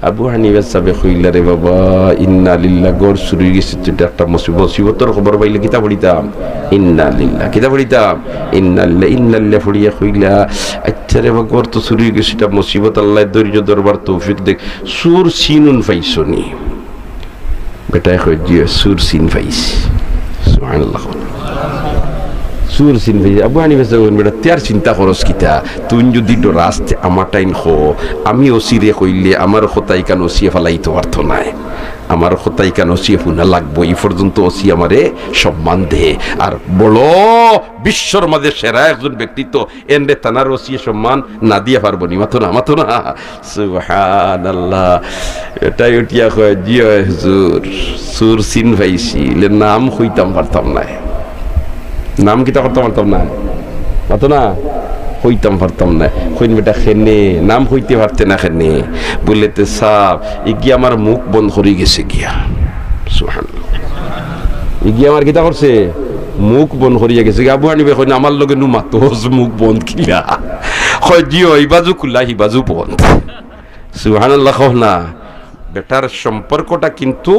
আবু হানিফা সাহেব কইলা রে বাবা ইন্না লিল্লাহ গড় চুরি গেছে এটা একটা মুসিবতর খবর পাইলে কিতা পড়িতাম ইন্না লিল্লাহ কিতা পড়িতাম ইন্না লিল্লাহ পড়িয়া কইলা আচ্ছা রে বাবা গড় তো চুরি গেছে এটা মুসিবত আল্লাহ ধৈর্য দরবার তৌফিক দেখ সুর সিনুন পাইছনি বেটায় কই জি সুর সিন পাইছি সুবহানাল্লাহ সুর চিনবে আবু হানিফা সাহেব বেটা তেয়ার চিন্তা করস কিতা তুই যদি রাস্তে আমাটাইন হো আমি ওসিরে কইলে আমার হতাই কান ওসিয়ে ফেলাইতে পারতো নাই আমার হতাই কেন ওসি হুনা লাগবো এই পর্যন্ত ওসি আমারে সম্মান দে আর বলো বিশ্বর মাঝে সেরা একজন ব্যক্তিত্ব এন্ডে তানার ওসি সম্মান না দিয়ে পারবো নি মাতো না সুবহানাল্লাহ এটাই উঠিয়া কয় জি হুজুর সুর সিন ভাইছি নাম হইতাম পারতাম না নাম কিতা করতাম পারতাম না মাতো না হইতাম পারতাম না হইন বেটা খেনে নাম হইতে পারতে না খেনে বললেতে সাপ এগিয়ে আমার মুখ বন্ধ করে গেছে গিয়া সুবহানাল্লাহ এগিয়ে আমার কিতা করছে মুখ বন্ধ করিয়া গেছে আবু হানিফা কইনা আমার লগে নু মাতোস মুখ বন্ধ কিলা কয় জিও এই বাজু খুলা হি বাজু বন্ধ সুবহানাল্লাহ কহ না বেটার সম্পর্কটা কিন্তু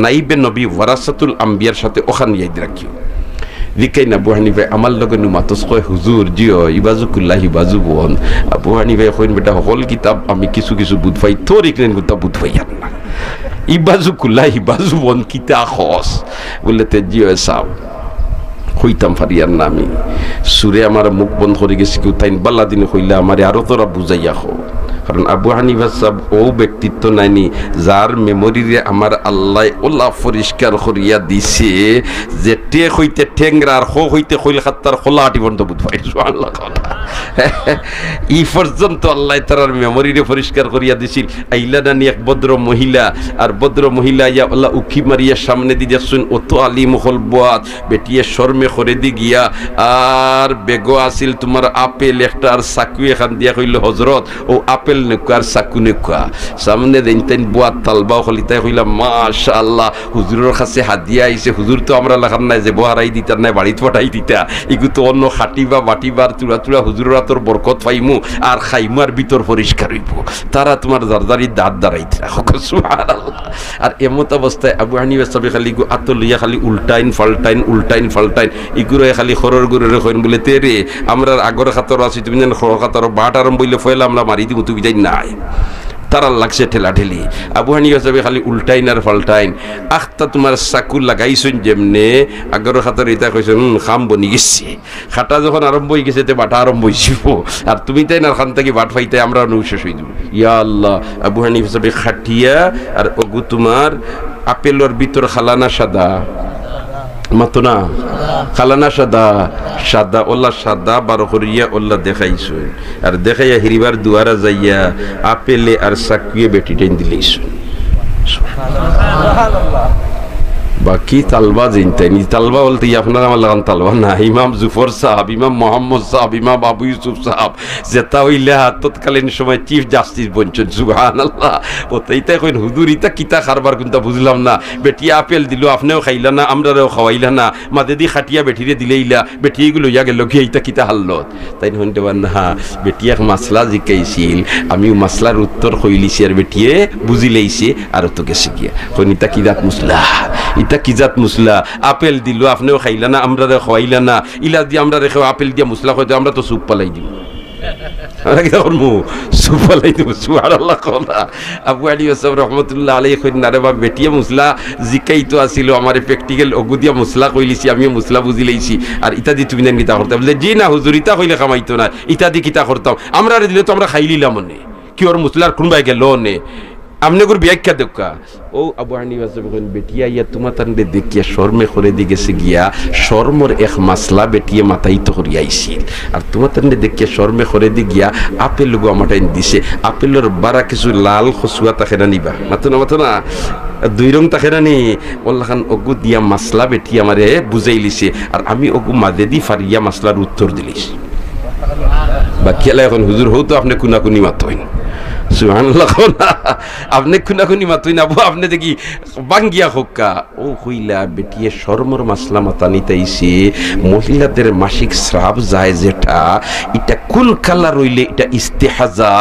নাইবে নবী ওয়ারাসাতুল আম্বিয়ার সাথে ওখানে ইয়াদ রাখিও দিকাই না আবু হানিফা আমার লগে নু মাতোস কয় হুজুর জিও ইবাজু কুল্লাহি বাজু বন আবু হানিফা কইন বেটা সকল কিতাব আমি কিছু কিছু বুঝ পাই তোর ইকরেন গুতা বুঝ পাই না ইবাজু কুল্লাহি বাজু বন কিতা খস বললে তে জিও সাব হইতাম ফারিয়ার না আমি সুরে আমার মুখ বন্ধ করে গেছি কেউ তাই বাল্লা দিনে কইলা আমারে আরো তোরা বুঝাইয়া হো কারণ আবু হানিফা সাহেব ও ব্যক্তিত্ব নাইনি যার মেমোরিরে আমার আল্লাহ ওলা পরিষ্কার করিয়া দিছে যে টে হইতে ঠেংরা আর হো হইতে কইল খাত্তার খোলা আটি বন্ধ বুঝ পাই সুবহানাল্লাহ এই পর্যন্ত আল্লাহ তার মেমোরিরে পরিষ্কার করিয়া দিছিল আইলা নানি এক ভদ্র মহিলা আর ভদ্র মহিলা ইয়া আল্লাহ উকি মারিয়া সামনে দি যাচ্ছেন অত আলী মুখল বাত বেটিয়ে শর্মে করে দি গিয়া আর বেগো আসিল তোমার আপেল একটা আর সাকু এখান দিয়া কইল হযরত ও আপেল নেকুয়া আর সাকু নেকুয়া সামনে দেনতেন বুয়াত তালবাও খলিতাই কইলা মাশাআল্লাহ হুজুরের কাছে হাদিয়া আইছে হুজুর তো আমরা লাগাম নাই যে বহারাই দিতার নাই বাড়িত পঠাই দিতা এগু তো অন্য খাটিবা বাটিবার চূড়া চূড়া হুজুরের তোর বরকত পাইমু আর খাইমু আর ভিতর পরিষ্কার হইব তারা তোমার জারদারি দাঁত দাঁড়াইতে রাখো সুবহানাল্লাহ আর এমত অবস্থায় আবু হানিফা সাহেব খালি গু আতলিয়া খালি উল্টাইন ফাল্টাইন ইগুরে খালি খরর গুরে কইন বলে তেরে আমরা আগর খাতর আছি তুমি জান খর খাতর বাট আরম্ভ বইলে ফয়লা আমরা মারি দিমু তুমি যাই নাই তারা লাগছে ঠেলা ঠেলি আবু হানিফা সাহেব খালি উল্টাইন আর ফাল্টাইন আখতা তোমার চাকু লাগাইছেন যেমনে আগর খাতর এটা কইছেন খাম বনি গেছে খাটা যখন আরম্ভ হয়ে গেছে তে বাটা আরম্ভ হইছিব আর তুমি তাই না খান থেকে বাট ফাইতে আমরা নৌ শেষ হই দিব ইয়া আল্লাহ আবু হানিফা সাহেব খাটিয়া আর ওগু তোমার আপেলর ভিতর খালানা সাদা মাতো না খালানা সাদা সাদা ওল্লা সাদা বারো করিয়া ওল্লা দেখাইছো আর দেখাইয়া হিরিবার দুয়ারা যাইয়া আপেলে আর সাকুয়ে বেটি টেন দিলেইছো বাকি তালবা জিনতাইনি তালবা বলতে আপনার আমার লাগান তালবা না ইমাম জুফর সাহাব ইমাম মোহাম্মদ সাহাব ইমাম আবু ইউসুফ সাহাব যেটা হইলে তৎকালীন সময় চিফ জাস্টিস বলছেন সুবহানাল্লাহ ও তাইতে কইন হুজুর ইতা কিতা খারবার কোনটা বুঝলাম না বেটি আপেল দিল আপনিও খাইলা না আমরাও খাওয়াইলা না মাঝে দি খাটিয়া বেটিরে দিলেইলা বেটি এগুলো ইয়া গেল কি ইতা কিতা হাল্লত তাই হইতে পার না বেটি এক মাসলা জিকাইছিল আমিও মাসলার উত্তর কইলিছি আর বেটিয়ে বুঝিলেইছে আর তো গেছে গিয়া কইন ইতা কি জাত মুসলা ইতা কি জাত মুসলা আপেল দিল আপনিও খাইলা না আমরা খাওয়াইলা না ইলা দিয়ে আমরা রেখে আপেল দিয়া মুসলা খাইতে আমরা তো সুপ পালাই দিব আমরা কি করবো সুপ পালাই দিব সুবহানাল্লাহ কলা আবু হানিফা সাহেব রহমতুল্লাহ আলাইহি কইন না রে বাপ বেটিয়ে মুসলা জিকাই তো আসিল আমার প্র্যাকটিক্যাল অগু দিয়া মুসলা কইলিছি আমিও মুসলা বুঝি লইছি আর ইতা দি তুমি কিতা করতে বলে জি না হুজুর ইতা কইলে কামাইতো না ইতা দি কিতা করতাম আমরা দিলে তো আমরা খাইলিলাম মনে কি ওর মুসলার কোনবাই গেল নে আমনে গুর ব্যাখ্যা দেখা ও আবু হানিফা সাহেব কইন বেটিয়া ইয়া তোমার তান্ডে দেখিয়া শর্মে করে দি গেছে গিয়া শর্মর এক মাসলা বেটিয়ে মাথায় তো করিয়া আইছিল আর তোমার তান্ডে দেখিয়া শর্মে করে দি গিয়া আপেল লগো আমাটাই দিছে আপেলের বারা কিছু লাল খসুয়া তাকে না নিবা মাতো না দুই রং তাকে না নি ওল্লাখান অগু দিয়া মাসলা বেটি আমারে বুঝাই লিছে আর আমি অগু মাঝে দি ফারিয়া মাসলার উত্তর দিলিছি বাকি এখন হুজুর হও তো আপনি কুনাকুনি মাতইন সুবহানাল্লাহ আপনি খুনাখুনি মাতুই না আপনি দেখি বাঙ্গিয়া হোক্কা ও হইলা বেটিয়ে শর্মর মাসলা মাতা নিতাইছে মহিলাদের মাসিক স্রাব যায় যেটা এটা কোন কালার হইলে এটা ইস্তেহাজা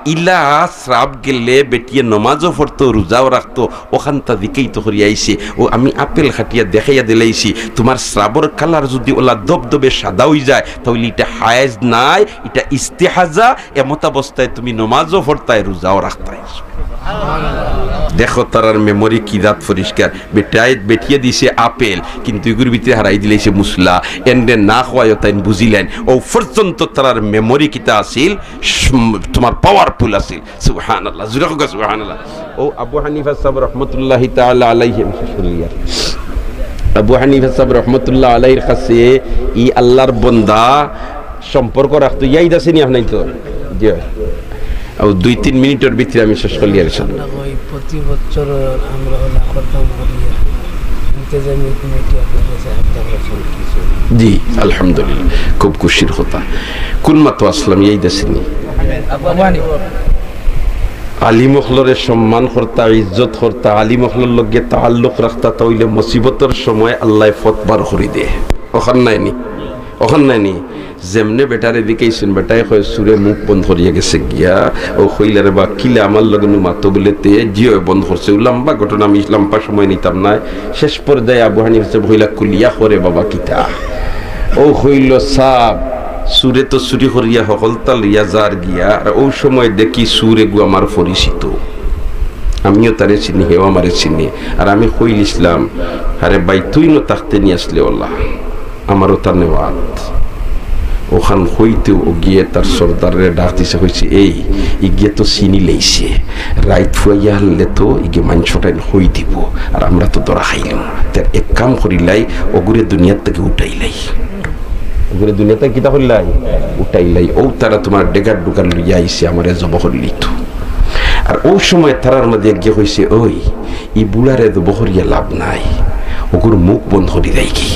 ইলা স্রাব গেলে বেটিয়ে নমাজও পড়তো রোজাও রাখতো ওখানটা দিকেই তো করি আইছে ও আমি আপেল খাটিয়া দেখাইয়া দিলাইছি তোমার স্রাবর কালার যদি ওলা দবদবে সাদা হয়ে যায় তাহলে এটা হায়েজ নাই এটা ইস্তেহাজা এমত অবস্থায় তুমি নমাজও পড়তায় খায় রোজাও রাখতায় দেখো তারার মেমোরি কি দাঁত পরিষ্কার বেটিয়ে দিছে আপেল কিন্তু এগুলোর ভিতরে হারাই দিলেছে মুসলা এন্ডে না খোয়ায় তাই বুঝিলেন ও পর্যন্ত তারার মেমোরি কিতা আছিল তোমার পাওয়ারফুল আছিল সুবহানাল্লাহ জুরে হোক সুবহানাল্লাহ ও আবু হানিফা সাহেব রাহমাতুল্লাহি তাআলা আলাইহি আবু হানিফা সাহেব রাহমাতুল্লাহ আলাইহির কাছে ই আল্লাহর বান্দা সম্পর্ক রাখতো ইয়াইদ আছে নি আপনি তো জি আর 2-3 মিনিটের ভিতরে আমি শেষ করলি আর প্রতি বছর আমরা করতাম ইন্তজামি কমিটি জি আলহামদুলিল্লাহ খুব খুশির কথা কোন মাতো আসলাম এই দেশনি আলিম হলরের সম্মান করতা ইজ্জত করতা আলিম হলর লগে তাআল্লুক রাখতা তাইলে মুসিবতের সময় আল্লাহ ফতবার করে দে ওখান নাইনি যেমনে বেটারে দিকেইছেন বেটাই কয় সুরে মুখ বন্ধ করিয়া গেছে গিয়া ও কইলারে বা কিলে আমার লগে মাতো বলেতে জিও বন্ধ করছে লম্বা ঘটনা আমি লম্বা সময় নিতাম না শেষ পর্যায়ে আবু হানিফা সাহেব হইলা কুলিয়া করে বাবা কিতা ও হইল সাব সুরে তো চুরি করিয়া সকলতা লইয়া যার গিয়া আর ও সময় দেখি সুরে গু আমার পরিচিত আমিও তারে চিনি হেও আমারে চিনি আর আমি কইল ইসলাম আরে ভাই তুই ন তাকতে নিয়ে আসলে ওল্লাহ আমারও তার নেওয়াত ওখান হইতে ও গিয়ে তার সর্দারের ডাক দিছে হয়েছে এই গিয়ে তো চিনি লেইছে রাইত ফুয়াইয়া হলে তো ইগে মাংসটাই হই দিব আর আমরা তো দরা খাইলাম তার এক কাম করিলাই ওগুরে দুনিয়ার থেকে উঠাইলাই ওগুরে দুনিয়াতে কিতা করিলাই উঠাইলাই ও তারা তোমার ডেগার ডুগার লইয়া আইছে আমারে জব করলি তো আর ও সময় তারার মধ্যে গিয়ে হয়েছে ওই ই বুলারে তো বহরিয়া লাভ নাই ওগুর মুখ বন্ধ করি দেয় কি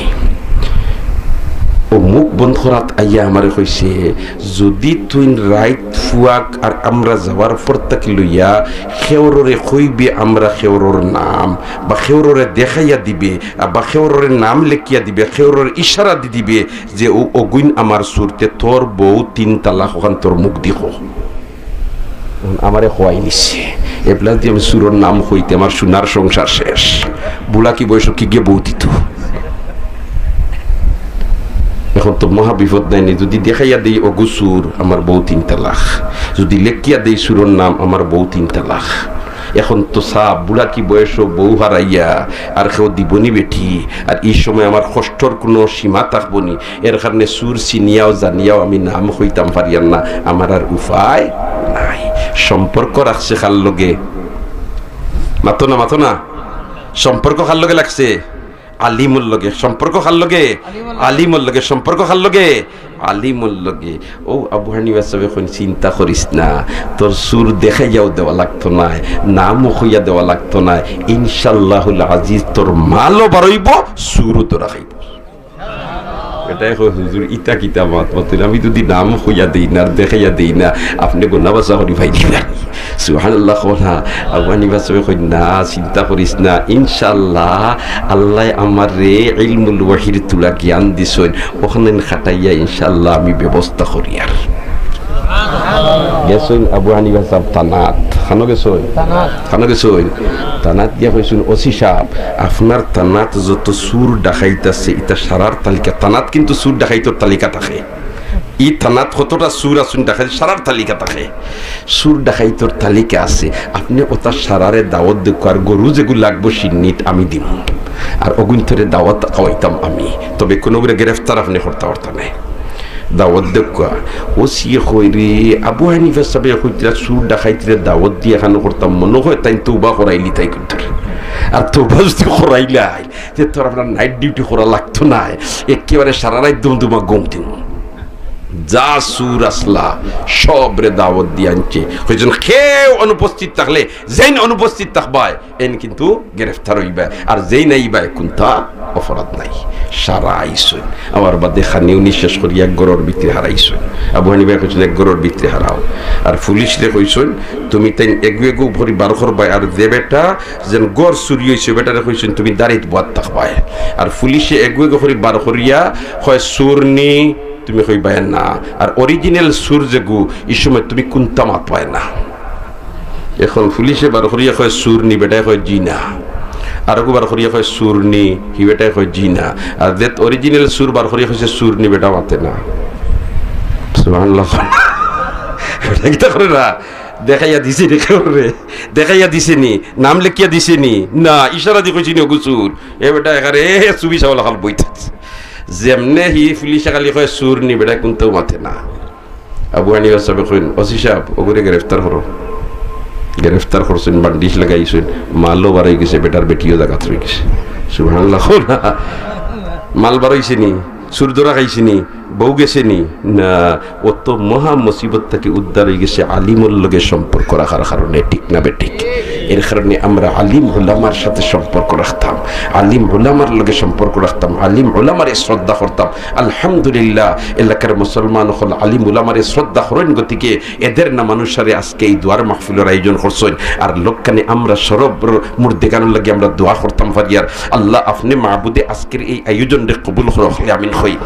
ও মুখ বন্ধ করাত আইয়া আমারে কইছে যদি তুই রাইট ফুয়াক আর আমরা যাওয়ার পর তাকে লইয়া খেওররে কইবে আমরা খেওরর নাম বা খেওররে দেখাইয়া দিবে বা খেওররের নাম লেখিয়া দিবে খেওরর ইশারা দি দিবে যে ও অগুইন আমার সুরতে তোর বউ 3 তালাক ওখান তোর মুখ দিখো আমারে খোয়াই নিচ্ছে এপ্লা দিয়ে আমি সুরর নাম হইতে আমার সোনার সংসার শেষ বুলা কি বয়স কি গিয়ে বউ দিত এখন তো মহা বিপদ নাইনি যদি দেখাইয়া দেই অগু সুর আমার বউ 3 তালাক যদি লেখিয়া দেই সুরর নাম আমার বউ 3 তালাক এখন তো সাপ বুড়া কি বয়স বউ হারাইয়া আর কেউ দিবনি বেঠি আর এই সময় আমার কষ্টর কোনো সীমা থাকবো নি এর কারণে সুর চিনিয়াও জানিয়াও আমি নাম হইতাম পারিয়ার না আমার আর উপায় নাই সম্পর্ক রাখছে খাল লগে মাতো না সম্পর্ক খাল লগে লাগছে আলিমুল লগে সম্পর্ক খাল লগে আলিমুল লগে সম্পর্ক খাল লগে আলিমুল লগে ও আবু হানিফা সাহেব এখন চিন্তা করিস না তোর সুর দেখাইয়াও দেওয়া লাগতো না নামও হইয়া দেওয়া লাগতো না ইনশাআল্লাহুল আজিজ তোর মালও বাড়ইব সুরও তো রাখাইব এটাই হুজুর ইটা কিতা মাত আমি যদি নাম হইয়া দেই না দেখাইয়া দেই না আপনি গোনা বাসা করি ভাই দিবেন সুবহানাল্লাহ কোনা আবু হানিফা সাহেব কই না চিন্তা করিস না ইনশাআল্লাহ আল্লাহ আমারে ইলমুল ওয়াহির তুলা জ্ঞান দিছেন ওখানে খাটাইয়া ইনশাআল্লাহ আমি ব্যবস্থা করি আর গেছুন আবু হানিফা সাহেব তানাত খানো গেছুন তানাত দিয়া কইছুন ওসি সাহেব আপনার তানাত যত সুর ডাকাইতাছে এটা সারার তালিকা তানাত কিন্তু সুর ডাকাইতর তালিকা থাকে ই থানাত কতটা সুর আসুন দেখাই সারার তালিকা থাকে সুর দেখাইতর তালিকা আছে আপনি ওটা সারারে দাওয়াত দেখো আর গরু যেগুলো লাগবো সিন্নিত আমি দিব আর অগুন্তরে দাওয়াত খাওয়াইতাম আমি তবে কোনো গ্রেফতার আপনি করতে পারতাম না দাওয়াত দেখো ও সিয়ে হইরে আবু হানিফা সাহেব কইতরা সুর দেখাইতরে দাওয়াত দিয়ে এখানে করতাম মনে হয় তাই তওবা করাইলি তাই কইতর আর তওবা যদি করাইলাই যে তোর আপনার নাইট ডিউটি করা লাগতো না একেবারে সারা রাত দুমদুমা ঘুম দিন যা সুর আসলা সবরে দাওয়াত দিয়ে আনছে কইজন কেউ অনুপস্থিত থাকলে যেন অনুপস্থিত থাকবায় এন কিন্তু গ্রেফতার হইবা আর যেই নাইবাই কোনটা অপরাধ নাই সারা আইসুন আমার বাদে খানিও নিঃশ্বাস করি এক গরর ভিতরে হারাইছুন আবু হানিফা কইছেন এক গরর ভিতরে হারাও আর পুলিশরে কইছেন তুমি তাই এগু এগু ভরি বার করবাই আর যে বেটা যেন গড় চুরি হয়েছে বেটারে কইছেন তুমি দাঁড়িয়ে বাদ থাকবাই আর পুলিশে এগু এগু ভরি বার করিয়া হয় সুরনি তুমি কইবাই না আর অরিজিনাল সুর যেগু এই সময় তুমি কোনটা মাত পায় না এখন পুলিশে বার করিয়া কয় সুরনি বেটায় কয় জি না আর বার করিয়া কয় সুরনি হি বেটায় কয় জি না আর যে অরিজিনাল সুর বার করিয়া কইছে সুরনি বেটা মাতে না সুবহানাল্লাহ বেটা কিটা করে না দেখাইয়া দিছে রে রে দেখাইয়া দিছে নি নাম লেখিয়া দিছে নি না ইশারা দি কইছি নি গুসুর এ বেটা এখানে সুবি চাওলা খাল বইতাছে যেমনে হি পুলিশ খালি কয় সুর নি বেটা কোনতেও মাথে না আবু হানিফা সাহেব কইন ওসি সাহেব ওগরে গ্রেফতার করো গ্রেফতার করছেন বান্ডিশ লাগাইছেন মালও বাড়াই গেছে বেটার বেটিও জায়গা হয়ে গেছে সুবহানাল্লাহ মাল বাড়াইছে নি সুর ধরা খাইছে নি বউ গেছে নি না ও তো মহা মুসিবত থেকে উদ্ধার হয়ে গেছে আলিমুল লগে সম্পর্ক রাখার কারণে ঠিক না বেঠিক এর কারণে আমরা আলিম উলামার সাথে সম্পর্ক রাখতাম আলিম উলামার লগে সম্পর্ক রাখতাম আলিম উলামার শ্রদ্ধা করতাম আলহামদুলিল্লাহ এলাকার মুসলমান হল আলিম উলামার শ্রদ্ধা করেন গতিকে এদের না মানুষারে আজকে এই দোয়ার মাহফিলের আয়োজন করছেন আর লোকখানে আমরা সরব মুর্দেগানোর লাগে আমরা দোয়া করতাম ফারিয়ার আল্লাহ আপনি মাহবুদে আজকের এই আয়োজনকে কবুল করলে আমিন হই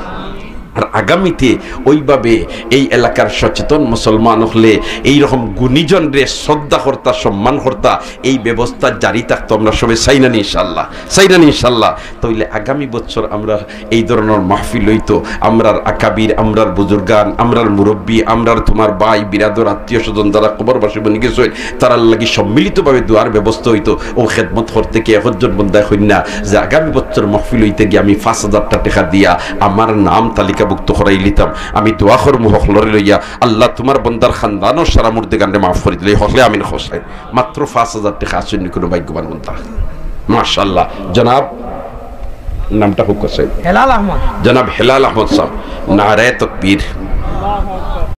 আর আগামীতে ওইভাবে এই এলাকার সচেতন মুসলমান হলে এইরকম গুণীজনরে শ্রদ্ধা কর্তা সম্মান কর্তা এই ব্যবস্থা জারি থাকতো আমরা সবাই চাইনানি ইনশাল্লাহ তাইলে আগামী বছর আমরা এই ধরনের মাহফিল হইতো আমরার আকাবির আমরার বুজুর্গান আমরার মুরব্বী আমরার তোমার ভাই বিরাদর আত্মীয় স্বজন যারা কবরবাসী বনে গেছে তারার লাগি সম্মিলিতভাবে দোয়ার ব্যবস্থা হইতো ও খেদমত করতে গিয়ে একজন বন্দায় হই না যে আগামী বছর মাহফিল হইতে গিয়ে আমি 5,000 টাকা দিয়া আমার নাম তালিকা ভুক্ত করাই লিতাম আমি দোয়া করব হকলরে লইয়া আল্লাহ তোমার বন্দার খানদানো সারা মুর্দেগানরে মাফ করে দিলে হকলে আমিন হোসেন মাত্র 5,000 টাকা আসেন কোনো ভাগ্যবান বন্দা মাশাআল্লাহ জনাব নামটা খুব কাছে হেলাল আহমদ জনাব হেলাল আহমদ সাহেব নারায়ে তাকবীর